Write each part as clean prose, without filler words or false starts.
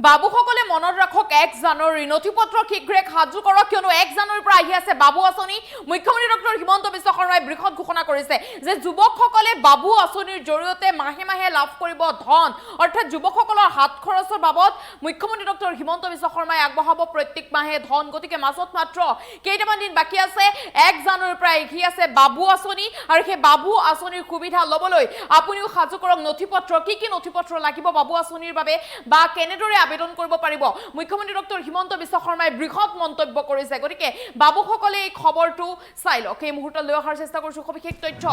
বাবুসকলে মনত ৰাখক 1 জানুৱাৰী নথিপত্ৰ শীঘ্ৰে সাজু কৰক কিয়নো 1 জানুৱাৰীৰ পৰা আহি আছে বাবু আঁচনি মুখ্যমন্ত্ৰী ডক্টৰ হিমন্ত বিশ্ব শৰ্মাই বৃহৎ ঘোষণা কৰিছে যে যুৱকসকলে বাবু আঁচনিৰ জৰিয়তে মাহে মাহে লাভ কৰিব ধন অৰ্থাৎ যুৱকসকলৰ হাত খৰচৰ বাবদ মুখ্যমন্ত্ৰী ডক্টৰ হিমন্ত বিশ্ব শৰ্মাই আগবঢ়াব প্ৰত্যেক মাহে ধন গতিকে মাজত মাত্ৰ কেইটামান দিন বাকি আছে 1 জানুৱাৰীৰ পৰা আহি আছে বাবু আঁচনি আৰু সেই বাবু আঁচনিৰ সুবিধা লবলৈ আপুনিও সাজু কৰক নথিপত্ৰ কি নথিপত্ৰ লাগিব বাবু আঁচনিৰ বাবে বা কেনেদৰে আবেদন কৰিব পাৰিব মুখ্যমন্ত্ৰী ডক্টৰ হিমন্ত বিশ্ব শৰ্মাই বৃহৎ মন্তব্য কৰিছে গতিকে বাবুসকলে এই খবৰটো চাই লওক এই মুহূৰ্তত লৈ অহাৰ চেষ্টা কৰিছো সবিশেষ তথ্য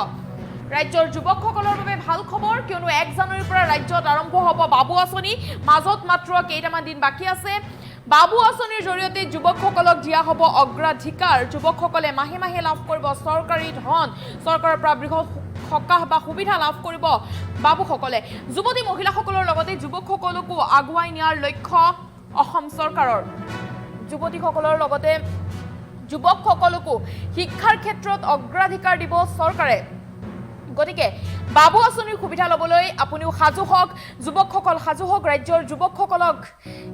ৰাজ্যৰ যুৱকসকলৰ বাবে ভাল খবৰ কিয়নো 1 জানুৱাৰীৰ পৰা ৰাজ্যত আৰম্ভ হ'ব বাবু আঁচনি মাজত মাত্ৰ কেইটামান দিন বাকি আছে বাবু আঁচনিৰ জৰিয়তে যুৱকসকলক দিয়া হ'ব অগ্ৰাধিকাৰ যুৱকসকলে মাহে মাহে লাভ কৰিব চৰকাৰী ধন চৰকাৰৰ পৰা বৃহৎ সকাহ বা সুবিধা লাভ কৰিব বাবুসকলে যুৱতী মহিলাসকলৰ লগতে যুৱকসকলকো আগুৱাই নিয়াৰ লক্ষ্য অসম চৰকাৰৰ যুৱতীসকলৰ লগতে যুৱকসকলকো শিক্ষাৰ ক্ষেত্ৰত অগ্ৰাধিকাৰ দিব চৰকাৰে গতিকে বাবু আঁচনিৰ সুবিধা লবলৈ আপুনিও সাজু হওক যুৱকসকল সাজু হওক ৰাজ্যৰ যুৱকসকলক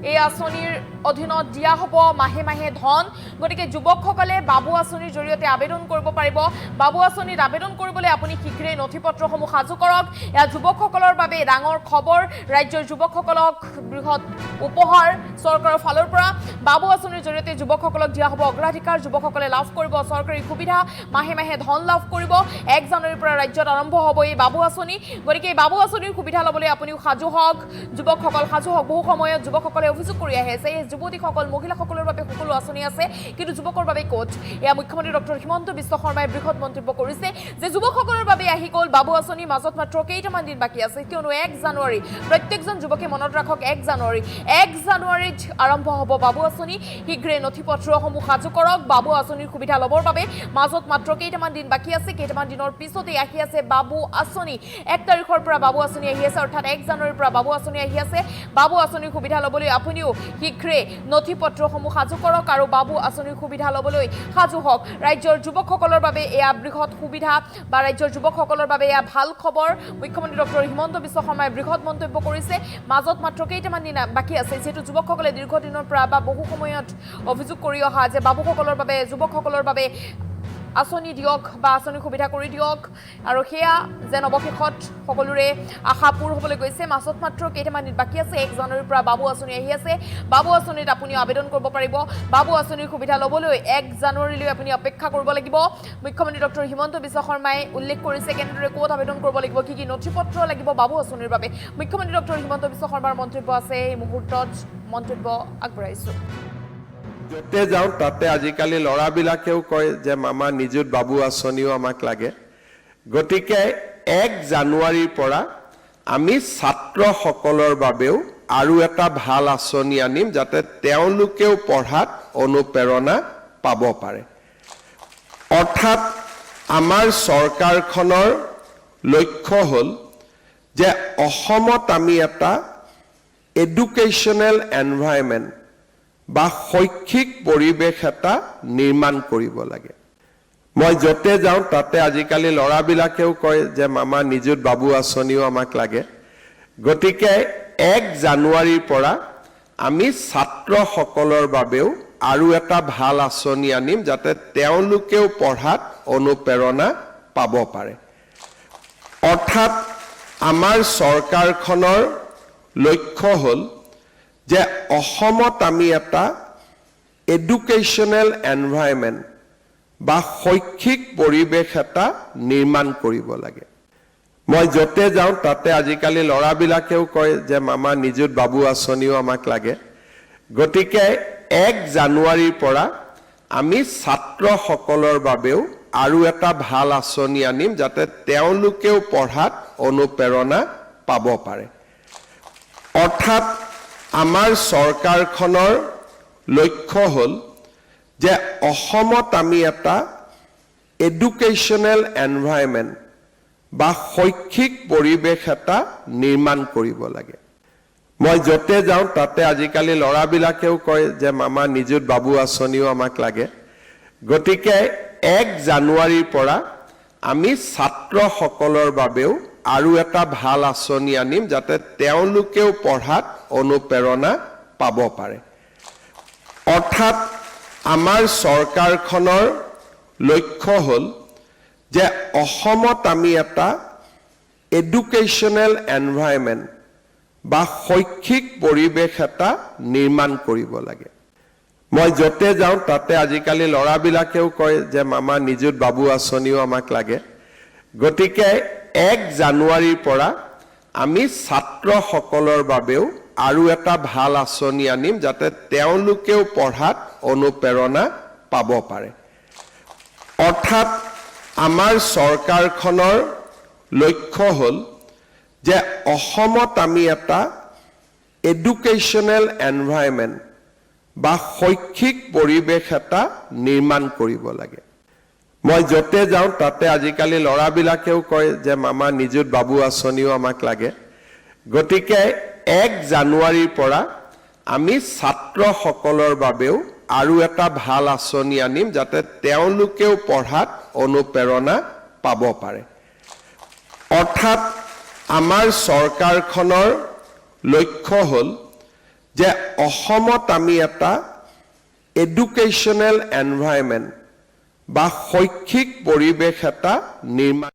এই আঁচনিৰ অধীনত দিয়া হ'ব মাহে মাহে ধন গতিকে যুৱকসকলে বাবু আঁচনিৰ জৰিয়তে আবেদন কৰিব পাৰিব বাবু আঁচনিত আবেদন কৰিবলৈ আপুনি শীঘ্ৰেই নথিপত্ৰসমূহ সাজু কৰক এয়া যুৱকসকলৰ বাবে ডাঙৰ খবৰ ৰাজ্যৰ যুৱকসকলক বৃহৎ উপহাৰ চৰকাৰৰ ফালৰ পৰা বাবু আঁচনিৰ জৰিয়তে যুৱকসকলক দিয়া হ'ব অগ্ৰাধিকাৰ যুৱকসকলে লাভ কৰিব চৰকাৰী সুবিধা মাহে মাহে ধন লাভ কৰিব 1 জানুৱাৰীৰ পৰা ৰাজ্যত আৰম্ভ হ'ব এই বাবু আঁচনি গতিকে এই বাবু আঁচনিৰ সুবিধা ল'বলৈ আপুনিও সাজু হওক যুৱকসকল সাজু হওক বহু সময়ত যুৱকসকলে অভিযোগ কৰি আহে যে যুৱতীসকল মহিলাসকলৰ বাবে সকলো আঁচনি আছে কিন্তু যুৱকৰ বাবে ক'ত এয়া মুখ্যমন্ত্ৰী ডক্টৰ হিমন্ত বিশ্ব শৰ্মাই বৃহৎ মন্তব্য কৰিছে যে যুৱকসকলৰ বাবে আহি গ'ল বাবু আঁচনি মাজত মাত্ৰ কেইটামান দিন বাকী আছে কিয়নো 1 জানুৱাৰী প্ৰত্যেকজন যুৱকে মনত ৰাখক 1 জানুৱাৰীত আৰম্ভ হ'ব বাবু আঁচনি শীঘ্ৰে নথিপত্ৰসমূহ সাজু কৰক বাবু আঁচনিৰ সুবিধা ল'বৰ বাবে মাজত মাত্ৰ কেইটামান দিন বাকী আছে কেইটামান দিনৰ পিছতে আহি আছে বাবু আঁচনি 1 তাৰিখৰ পৰা বাবু আঁচনি আহি আছে অৰ্থাৎ 1 জানুৱাৰীৰ পৰা বাবু আঁচনি আহি আছে বাবু আঁচনিৰ সুবিধা ল'বলৈ আপুনিও শীঘ্ৰে নথিপত্ৰসমূহ সাজু কৰক আৰু বাবু আঁচনিৰ সুবিধা ল'বলৈ সাজু হওক ৰাজ্যৰ যুৱকসকলৰ বাবে এয়া বৃহৎ সুবিধা বা ৰাজ্যৰ যুৱকসকলৰ বাবে এয়া ভাল খবৰ মুখ্যমন্ত্ৰী ডক্টৰ হিমন্ত বিশ্ব শৰ্মাই বৃহৎ মন্তব্য কৰিছে মাজত মাত্ৰ কেইটামান দিন বাকী আছে যেহেতু যুৱকসকলে দীৰ্ঘদিনৰ পৰা বা বহু সময়ত অভিযোগ কৰি অহা যে বাবুসকলৰ বাবে যুৱকসকলৰ বাবে আঁচনি দিয়ক বা আঁচনি সুবিধা কৰি দিয়ক আৰু সেয়া যেন অৱশেষত সকলোৰে আশা পূৰ হ'বলৈ গৈছে মাজত মাত্ৰ কেইটামান দিন বাকী আছে 1 জানুৱাৰীৰ পৰা বাবু আঁচনি আহি আছে বাবু আঁচনিত আপুনি আবেদন কৰিব পাৰিব বাবু আঁচনিৰ সুবিধা ল'বলৈ 1 জানুৱাৰীলৈ আপুনি অপেক্ষা কৰিব লাগিব মুখ্যমন্ত্ৰী ডক্টৰ হিমন্ত বিশ্ব শৰ্মাই উল্লেখ কৰিছে কেনেদৰে ক'ত আবেদন কৰিব লাগিব কি নথিপত্ৰ লাগিব বাবু আঁচনিৰ বাবে মুখ্যমন্ত্ৰী ডক্টৰ হিমন্ত বিশ্ব শৰ্মাৰ মন্তব্য আছে এই মুহূৰ্তত মন্তব্য আগবঢ়াইছোঁ যতে যাওঁ তাতে আজিকালি ল'ৰাবিলাকেও কয় যে মামা নিযুত বাবু আঁচনিও আমাক লাগে গতিকে 1 জানুৱাৰীৰ পৰা আমি ছাত্ৰসকলৰ বাবেও আৰু এটা ভাল আঁচনি আনিম যাতে তেওঁলোকেও পঢ়াত অনুপ্ৰেৰণা পাব পাৰে অৰ্থাৎ আমাৰ চৰকাৰখনৰ লক্ষ্য হ'ল যে অসমত আমি এটা এডুকেশ্যনেল এনভাইৰনমেণ্ট বা শৈক্ষিক পৰিৱেশ এটা নিৰ্মাণ কৰিব লাগে মই যতে যাওঁ তাতে আজিকালি ল'ৰাবিলাকেও কয় যে মামা নিযুত বাবু আঁচনিও আমাক লাগে গতিকে 1 জানুৱাৰীৰ পৰা আমি ছাত্ৰসকলৰ বাবেও আৰু এটা ভাল আঁচনি আনিম যাতে তেওঁলোকেও পঢ়াত অনুপ্ৰেৰণা পাব পাৰে অৰ্থাৎ আমাৰ চৰকাৰখনৰ লক্ষ্য হ'ল যে অসমত আমি এটা এডুকেশ্যনেল এনভাইৰনমেণ্ট বা শৈক্ষিক পৰিৱেশ এটা নিৰ্মাণ কৰিব লাগে মই যতে যাওঁ তাতে আজিকালি ল'ৰাবিলাকেও কয় যে মামা নিযুত বাবু আঁচনিও আমাক লাগে গতিকে 1 জানুৱাৰীৰ পৰা আমি ছাত্ৰসকলৰ বাবেও আৰু এটা ভাল আঁচনি আনিম যাতে তেওঁলোকেও পঢ়াত অনুপ্ৰেৰণা পাব পাৰে অৰ্থাৎ আমাৰ চৰকাৰখনৰ লক্ষ্য হ'ল যে অসমত আমি এটা এডুকেশ্যনেল এনভাইৰনমেণ্ট বা শৈক্ষিক পৰিৱেশ এটা নিৰ্মাণ কৰিব লাগে মই যতে যাওঁ তাতে আজিকালি ল'ৰাবিলাকেও কয় যে মামা নিযুত বাবু আঁচনিও আমাক লাগে গতিকে 1 জানুৱাৰীৰ পৰা আমি ছাত্ৰসকলৰ বাবেও আৰু এটা ভাল আঁচনি আনিম যাতে তেওঁলোকেও পঢ়াত অনুপ্ৰেৰণা পাব পাৰে অৰ্থাৎ আমাৰ চৰকাৰখনৰ লক্ষ্য হ'ল যে অসমত আমি এটা এডুকেশ্যনেল এনভাইৰনমেণ্ট বা শৈক্ষিক পৰিৱেশ এটা নিৰ্মাণ কৰিব লাগে মই যতে যাওঁ তাতে আজিকালি ল'ৰাবিলাকেও কয় যে মামা নিযুত বাবু আঁচনিও আমাক লাগে গতিকে 1 জানুৱাৰীৰ পৰা আমি ছাত্ৰসকলৰ বাবেও আৰু এটা ভাল আঁচনি আনিম যাতে তেওঁলোকেও পঢ়াত অনুপ্ৰেৰণা পাব পাৰে অৰ্থাৎ আমাৰ চৰকাৰখনৰ লক্ষ্য হ'ল যে অসমত আমি এটা এডুকেশ্যনেল এনভাইৰনমেণ্ট বা শৈক্ষিক পৰিৱেশ এটা নিৰ্মাণ কৰিব লাগে মই যতে যাওঁ তাতে আজিকালি ল'ৰাবিলাকেও কয় যে মামা নিযুত বাবু আঁচনিও আমাক লাগে গতিকে 1 জানুৱাৰীৰ পৰা আমি ছাত্ৰসকলৰ বাবেও আৰু এটা ভাল আঁচনি আনিম যাতে তেওঁলোকেও পঢ়াত অনুপ্ৰেৰণা পাব পাৰে অৰ্থাৎ আমাৰ চৰকাৰখনৰ লক্ষ্য হ'ল যে অসমত আমি এটা এডুকেশ্যনেল এনভাইৰনমেণ্ট বা শৈক্ষিক পৰিৱেশ এটা নিৰ্মাণ